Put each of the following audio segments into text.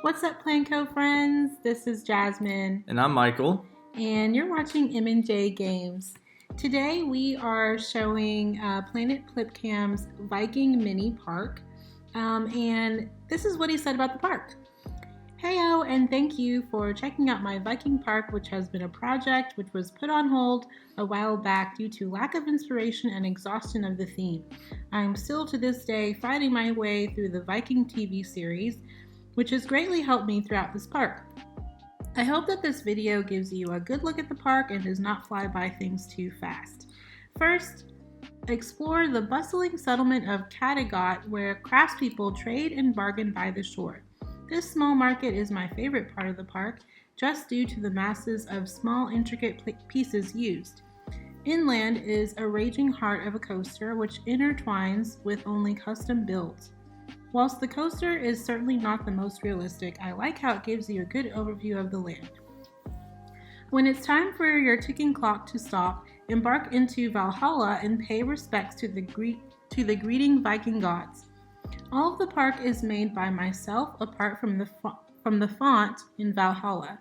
What's up, Planco friends? This is Jasmine. And I'm Michael. And you're watching M&J Games. Today we are showing Planet Plipcam's Viking mini park. And this is what he said about the park. Heyo, and thank you for checking out my Viking park, which has been a project which was put on hold a while back due to lack of inspiration and exhaustion of the theme. I am still to this day fighting my way through the Viking TV series, which has greatly helped me throughout this park. I hope that this video gives you a good look at the park and does not fly by things too fast. First, explore the bustling settlement of Kattegat, where craftspeople trade and bargain by the shore. This small market is my favorite part of the park, just due to the masses of small, intricate pieces used. Inland is a raging heart of a coaster which intertwines with only custom builds. Whilst the coaster is certainly not the most realistic, I like how it gives you a good overview of the land. When it's time for your ticking clock to stop, embark into Valhalla and pay respects to the greeting Viking gods. All of the park is made by myself, apart from the font in Valhalla,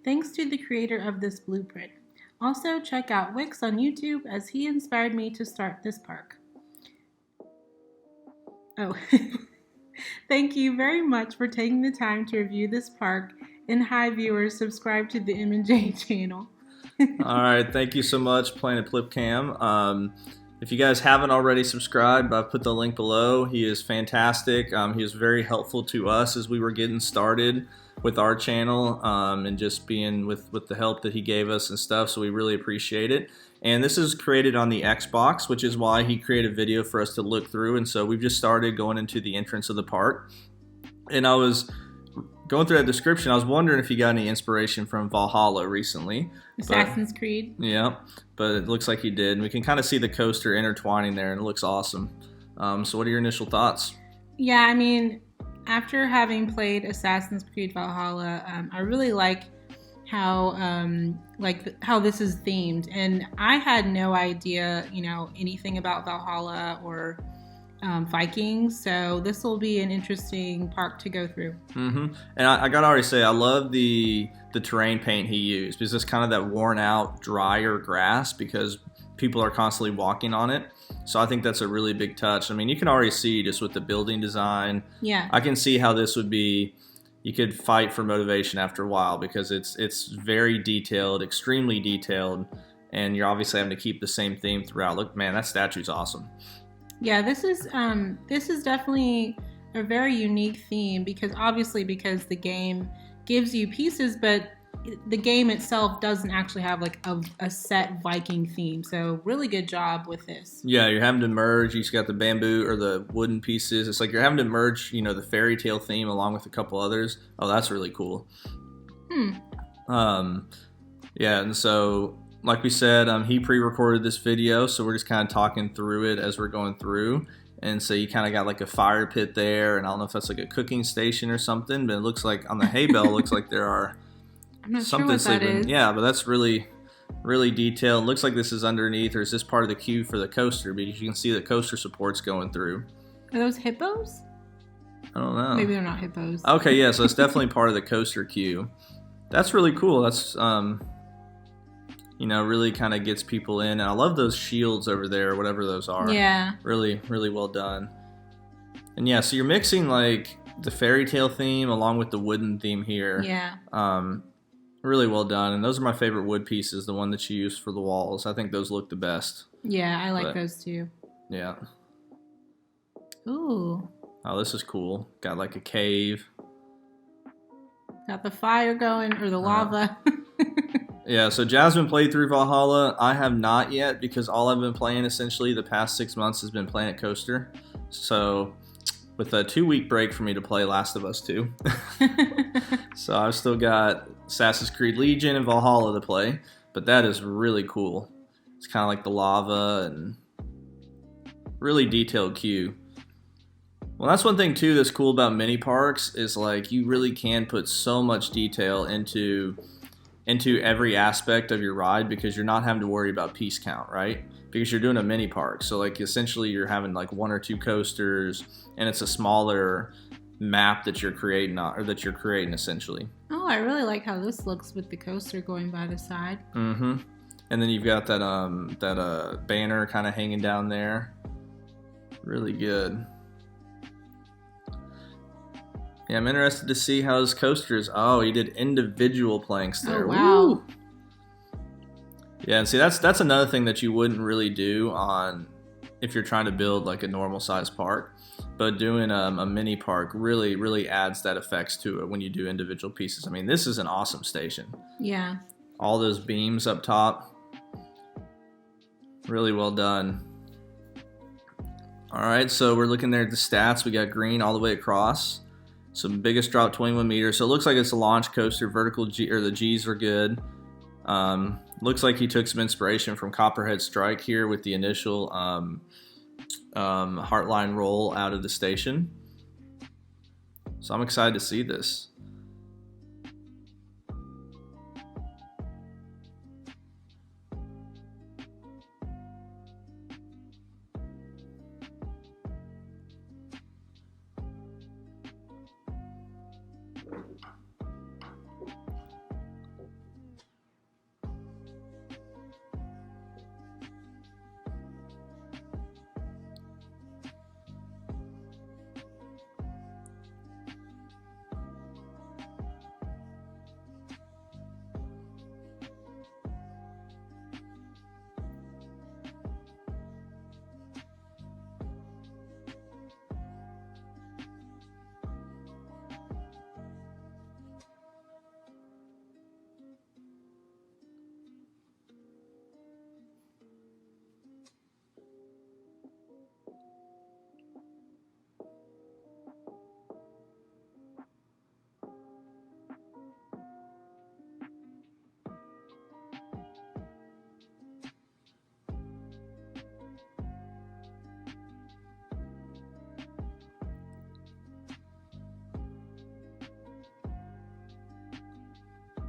thanks to the creator of this blueprint. Also, check out Wix on YouTube, as he inspired me to start this park. Oh, thank you very much for taking the time to review this park. And hi viewers, subscribe to the M&J channel. All right, thank you so much, Planet Plipcam. If you guys haven't already subscribed, I've put the link below. He is fantastic. He was very helpful to us as we were getting started with our channel, and just being with the help that he gave us and stuff, so we really appreciate it. And this is created on the Xbox, which is why he created a video for us to look through. And so we've just started going into the entrance of the park. And I was going through that description, I was wondering if you got any inspiration from Valhalla recently. Assassin's Creed. Yeah, but it looks like you did. And we can kind of see the coaster intertwining there, and it looks awesome. So what are your initial thoughts? Yeah, I mean, after having played Assassin's Creed Valhalla, I really like how this is themed. And I had no idea, anything about Valhalla or Vikings, so this will be an interesting park to go through. And I gotta already say, I love the terrain paint he used, because it's kind of that worn out, drier grass, because people are constantly walking on it. So I think that's a really big touch. I mean, you can already see just with the building design. Yeah. I can see how this would be. You could fight for motivation after a while, because it's very detailed, extremely detailed, and you're obviously having to keep the same theme throughout. Look, man, that statue's awesome. Yeah, this is definitely a very unique theme, because the game gives you pieces, but the game itself doesn't actually have like a set Viking theme. So really good job with this. Yeah, you're having to merge. You just got the bamboo or the wooden pieces. It's like you're having to merge, the fairy tale theme along with a couple others. Oh, that's really cool. Yeah, and so like we said, he pre-recorded this video, so we're just kind of talking through it as we're going through. And so you kind of got like a fire pit there, and I don't know if that's like a cooking station or something, but it looks like on the hay bale, looks like there are I'm not something sure what sleeping. that is. Yeah, but that's really, really detailed. Looks like this is underneath, or is this part of the queue for the coaster? Because you can see the coaster supports going through. Are those hippos? I don't know. Maybe they're not hippos. Okay, yeah, so it's definitely part of the coaster queue. That's really cool. That's really kind of gets people in. And I love those shields over there, whatever those are. Yeah. Really, really well done. And yeah, so you're mixing like the fairy tale theme along with the wooden theme here. Yeah. Really well done. And those are my favorite wood pieces, the one that you use for the walls. I think those look the best. Yeah, I like those too. Yeah. Ooh. Oh, this is cool. Got like a cave. Got the fire going, or the lava. Yeah, so Jasmine played through Valhalla. I have not yet, because all I've been playing essentially the past 6 months has been Planet Coaster. So with a 2-week break for me to play Last of Us 2. So I've still got Assassin's Creed Legion and Valhalla to play, but that is really cool. It's kind of like the lava and really detailed queue. Well, that's one thing too that's cool about mini parks, is like you really can put so much detail into every aspect of your ride, because you're not having to worry about piece count, right? Because you're doing a mini park. So like essentially you're having like 1 or 2 coasters, and it's a smaller map that you're creating, or that you're creating essentially. Oh, I really like how this looks with the coaster going by the side. Mm-hmm. And then you've got that banner kind of hanging down there. Really good. Yeah, I'm interested to see how his coasters. Oh, he did individual planks there. Oh, wow. Woo! Yeah, and see that's another thing that you wouldn't really do on if you're trying to build like a normal size park. But doing a mini park really adds that effects to it when you do individual pieces. I mean, this is an awesome station. Yeah. All those beams up top. Really well done. All right, so we're looking there at the stats. We got green all the way across. So biggest drop 21 meters. So it looks like it's a launch coaster. Vertical G, or the G's are good. Looks like he took some inspiration from Copperhead Strike here with the initial Heartline roll out of the station. So I'm excited to see this.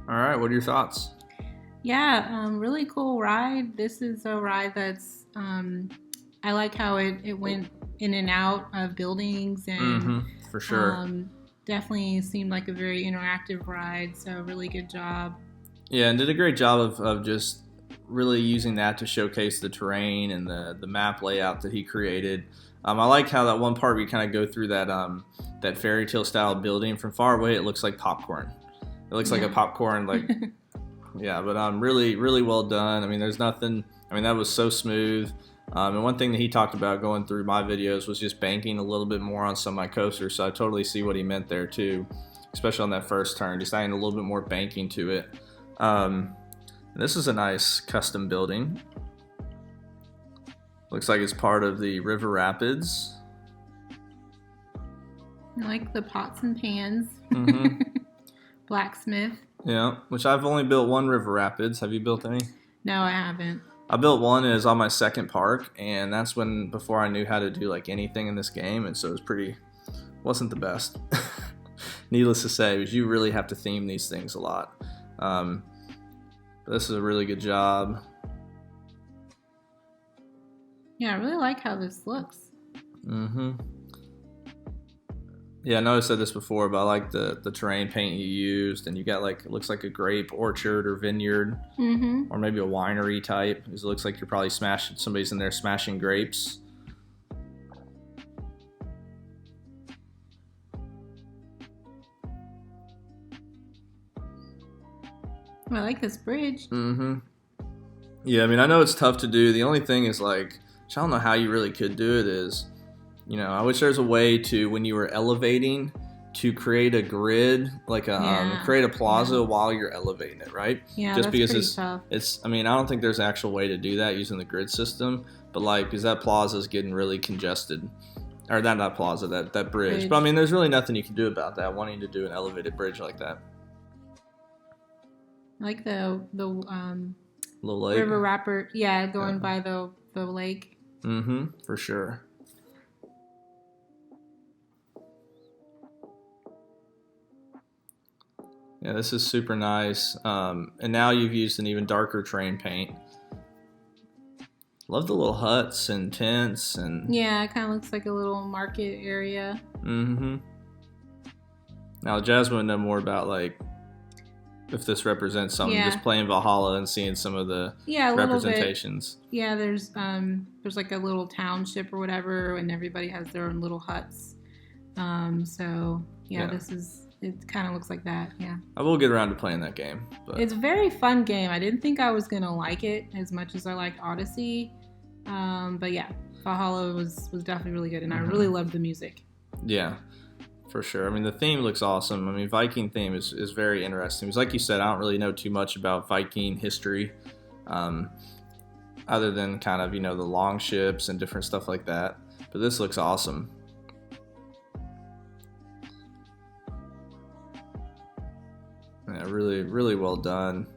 All right, what are your thoughts? Yeah, really cool ride. This is a ride that's, I like how it went in and out of buildings and for sure. Definitely seemed like a very interactive ride. So really good job. Yeah, and did a great job of just really using that to showcase the terrain and the map layout that he created. I like how that one part we kind of go through that fairy tale style building. From far away, it looks like popcorn. It looks like a popcorn, like, yeah, but really well done. I mean, there's nothing, I mean, that was so smooth. And one thing that he talked about going through my videos was just banking a little bit more on some of my coasters. So I totally see what he meant there too, especially on that first turn, just adding a little bit more banking to it. This is a nice custom building. Looks like it's part of the River Rapids. I like the pots and pans. Blacksmith. Yeah, which I've only built one River Rapids. Have you built any? No, I haven't. I built one, and it was on my second park, and that's before I knew how to do like anything in this game, and so it wasn't the best. Needless to say, because you really have to theme these things a lot. But this is a really good job. Yeah, I really like how this looks. Yeah, I know I said this before, but I like the terrain paint you used, and you got like, it looks like a grape orchard or vineyard, or maybe a winery type, because it looks like you're probably somebody's in there smashing grapes. I like this bridge. Yeah, I mean, I know it's tough to do. The only thing is, like, I don't know how you really could do it is, you know, I wish there's a way to, when you were elevating, to create a grid, like create a plaza while you're elevating it, right? Yeah, just that's because pretty tough. It's, I mean, I don't think there's an actual way to do that using the grid system, but like, because that plaza is getting really congested, or that plaza, that bridge. But I mean, there's really nothing you can do about that, wanting to do an elevated bridge like that. I like the little lake. River Rapper, going by the lake. For sure. Yeah, this is super nice. And now you've used an even darker terrain paint. Love the little huts and tents and. Yeah, it kind of looks like a little market area. Now, Jasmine would know more about like if this represents something. Yeah. Just playing Valhalla and seeing some of the Yeah, a representations. little bit. Yeah, there's like a little township or whatever, and everybody has their own little huts. So yeah, it kind of looks like that. Yeah. I will get around to playing that game. But It's a very fun game. I didn't think I was gonna like it as much as I liked Odyssey. But yeah, Valhalla was definitely really good, and I really loved the music. Yeah, for sure. I mean, the theme looks awesome. I mean, Viking theme is very interesting. Because like you said, I don't really know too much about Viking history, other than kind of, the long ships and different stuff like that. But this looks awesome. Yeah, really, really well done.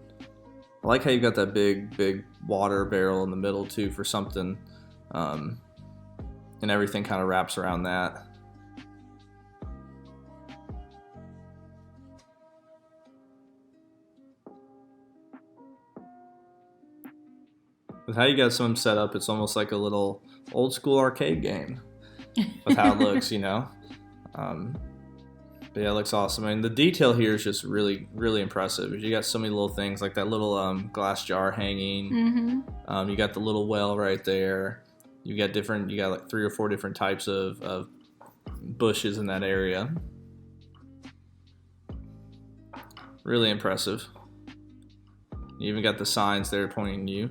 I like how you got that big water barrel in the middle too for something, and everything kind of wraps around that. With how you got some set up, it's almost like a little old school arcade game with how it looks, But yeah, it looks awesome. I mean, the detail here is just really, really impressive. You got so many little things, like that little glass jar hanging. Mm-hmm. You got the little well right there. You got like 3 or 4 different types of bushes in that area. Really impressive. You even got the signs there pointing you.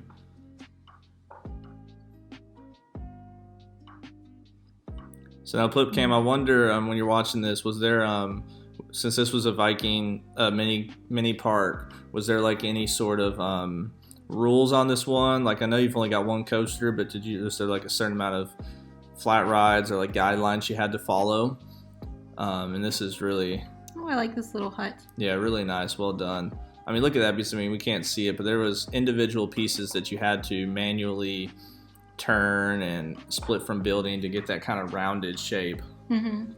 So now, Plipcam, I wonder, when you're watching this, was there, since this was a Viking mini park, was there like any sort of rules on this one? Like, I know you've only got one coaster, but was there like a certain amount of flat rides or like guidelines you had to follow? And this is really... Oh, I like this little hut. Yeah, really nice. Well done. I mean, look at that piece. I mean, we can't see it, but there was individual pieces that you had to manually turn and split from building to get that kind of rounded shape. Mm-hmm.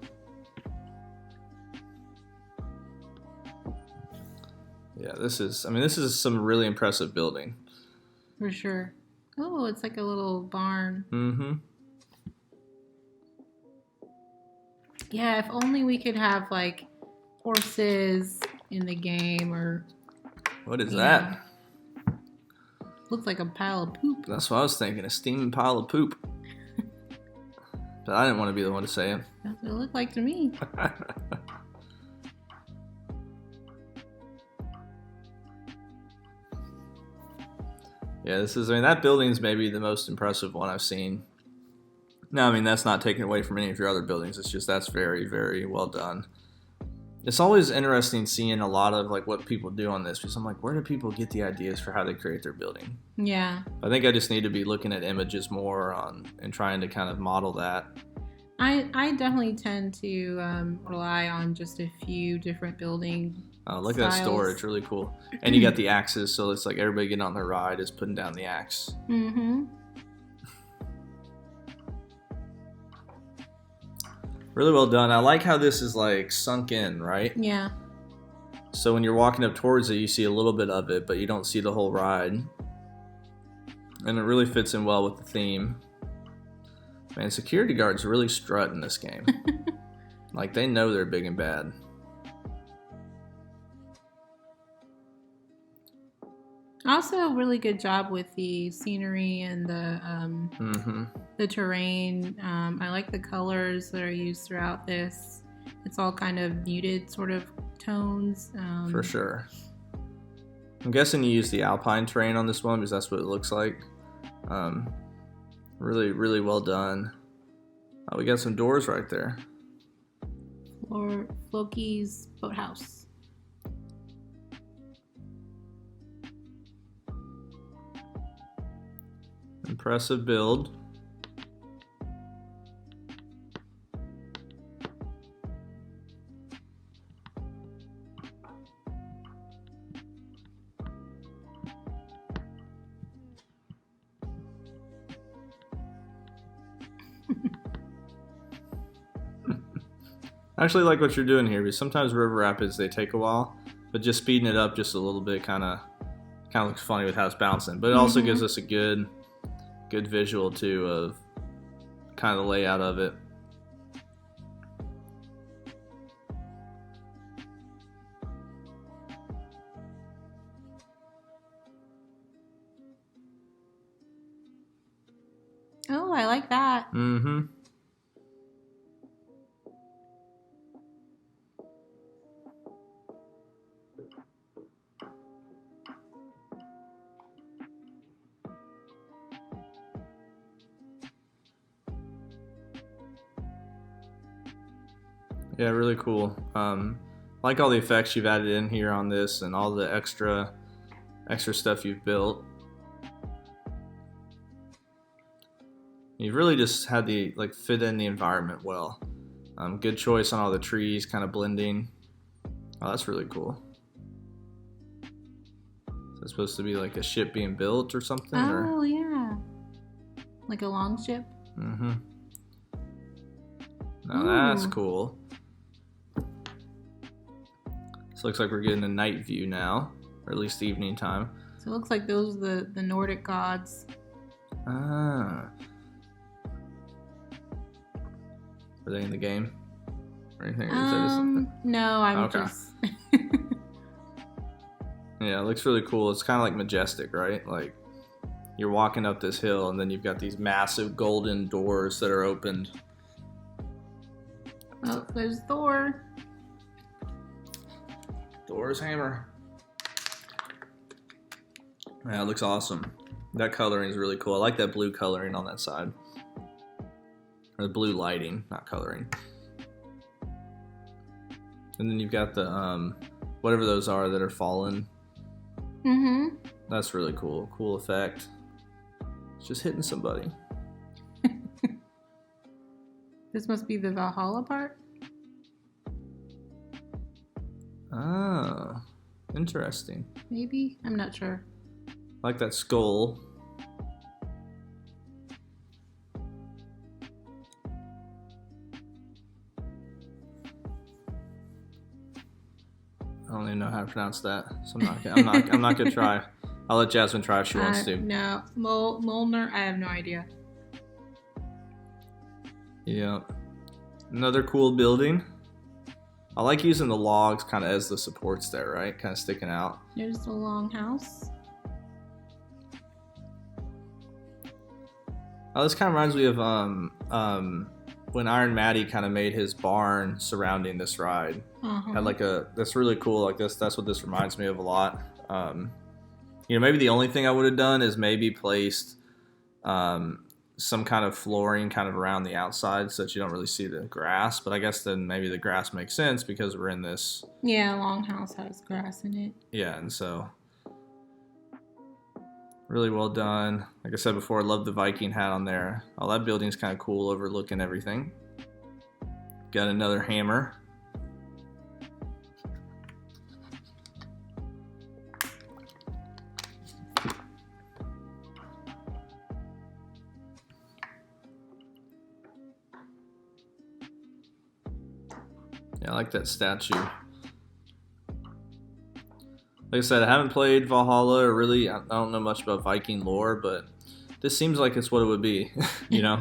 Yeah, this is some really impressive building. For sure. Oh, it's like a little barn. Mm-hmm. Yeah, if only we could have like horses in the game, or What is that? Looks like a pile of poop. That's what I was thinking, a steaming pile of poop. But I didn't want to be the one to say it. That's what it looked like to me. Yeah, that building's maybe the most impressive one I've seen. No, I mean, that's not taken away from any of your other buildings. It's just that's very, very well done. It's always interesting seeing a lot of like what people do on this, because I'm like, where do people get the ideas for how they create their building? Yeah. I think I just need to be looking at images more and trying to kind of model that. I definitely tend to rely on just a few different building Look styles. at that storage, really cool. And you got the axes, so it's like everybody getting on their ride is putting down the axe. Mm-hmm. Really well done. I like how this is like sunk in, right? Yeah. So when you're walking up towards it, you see a little bit of it, but you don't see the whole ride. And it really fits in well with the theme. Man, security guards really strut in this game. Like, they know they're big and bad. Also, really good job with the scenery and the terrain. I like the colors that are used throughout this. It's all kind of muted sort of tones. For sure. I'm guessing you used the alpine terrain on this one because that's what it looks like. Really, really well done. Oh, we got some doors right there. Floki's Boathouse. Impressive build. I actually like what you're doing here, because sometimes river rapids, they take a while, but just speeding it up just a little bit kind of looks funny with how it's bouncing. But it also gives us a good visual too of kind of the layout of it. Mm-hmm. Yeah, really cool. Like all the effects you've added in here on this and all the extra stuff you've built. You've really just had the fit in the environment well. Good choice on all the trees kind of blending. Oh, that's really cool. Is that supposed to be like a ship being built or something? Oh, yeah. Like a longship? Mm-hmm. Now that's cool. So it looks like we're getting a night view now, or at least evening time. So it looks like those are the Nordic gods. Ah. Are they in the game? Or anything? No, I'm just... Yeah, it looks really cool. It's kind of like majestic, right? Like, you're walking up this hill, and then you've got these massive golden doors that are opened. Oh, there's Thor. Thor's hammer. Yeah, it looks awesome. That coloring is really cool. I like that blue coloring on that side. Or the blue lighting, not coloring. And then you've got the, whatever those are that are fallen. Mm-hmm. That's really cool. Cool effect. It's just hitting somebody. This must be the Valhalla part? Ah, interesting. Maybe? I'm not sure. I like that skull. I don't even know how to pronounce that, so I'm not gonna try. I'll let Jasmine try if she wants to. No, Molnar. I have no idea. Yeah, another cool building. I like using the logs kind of as the supports there, right? Kind of sticking out. There's the long house. Oh, this kind of reminds me of when Iron Matty kind of made his barn surrounding this ride. Had that's really cool. Like that's what this reminds me of a lot. Maybe the only thing I would have done is maybe placed some kind of flooring kind of around the outside so that you don't really see the grass. But I guess then maybe the grass makes sense because we're in this. Yeah, Longhouse has grass in it. Yeah, and so really well done. Like I said before, I love the Viking hat on there. Oh, that building's kind of cool overlooking everything. Got another hammer. Yeah, I like that statue. Like I said, I haven't played Valhalla, or really, I don't know much about Viking lore, but this seems like it's what it would be, you know?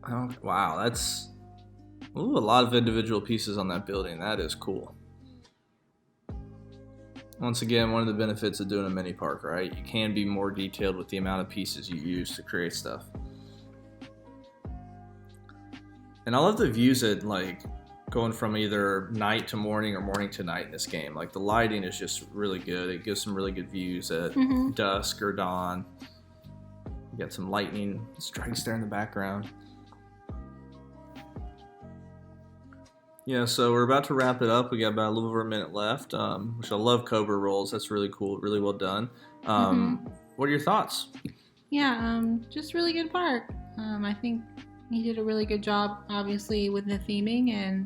Oh, wow, that's a lot of individual pieces on that building. That is cool. Once again, one of the benefits of doing a mini park, right? You can be more detailed with the amount of pieces you use to create stuff. And I love the views at going from either night to morning or morning to night in this game. Like the lighting is just really good. It gives some really good views at dusk or dawn. You got some lightning strikes there in the background. Yeah, so we're about to wrap it up. We got about a little over a minute left, which I love Cobra rolls. That's really cool, really well done. What are your thoughts? Yeah, just really good park. I think he did a really good job, obviously, with the theming and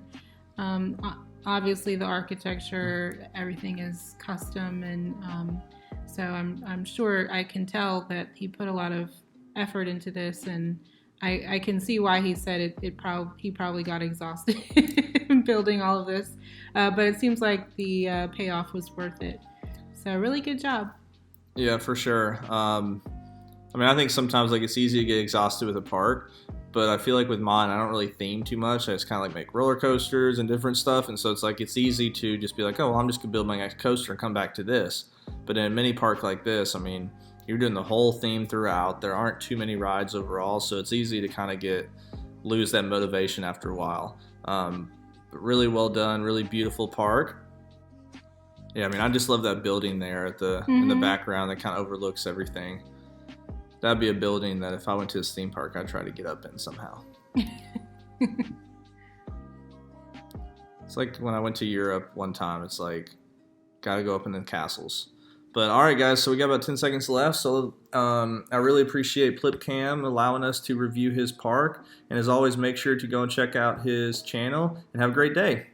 obviously the architecture. Everything is custom, and so I'm sure I can tell that he put a lot of effort into this, and I can see why he said he probably got exhausted building all of this, but it seems like the payoff was worth it. So really good job. Yeah, for sure. I think sometimes it's easy to get exhausted with a park, But I feel like with mine, I don't really theme too much. I just kind of like make roller coasters and different stuff. And so it's like it's easy to just be like, oh, well, I'm just going to build my next coaster and come back to this. But in a mini park like this, I mean, you're doing the whole theme throughout. There aren't too many rides overall. So it's easy to kind of lose that motivation after a while. But really well done, really beautiful park. Yeah, I mean, I just love that building there at in the background that kind of overlooks everything. That'd be a building that if I went to this theme park, I'd try to get up in somehow. It's like when I went to Europe one time, it's like, gotta go up in the castles. But all right, guys, so we got about 10 seconds left. So I really appreciate Plipcam allowing us to review his park. And as always, make sure to go and check out his channel and have a great day.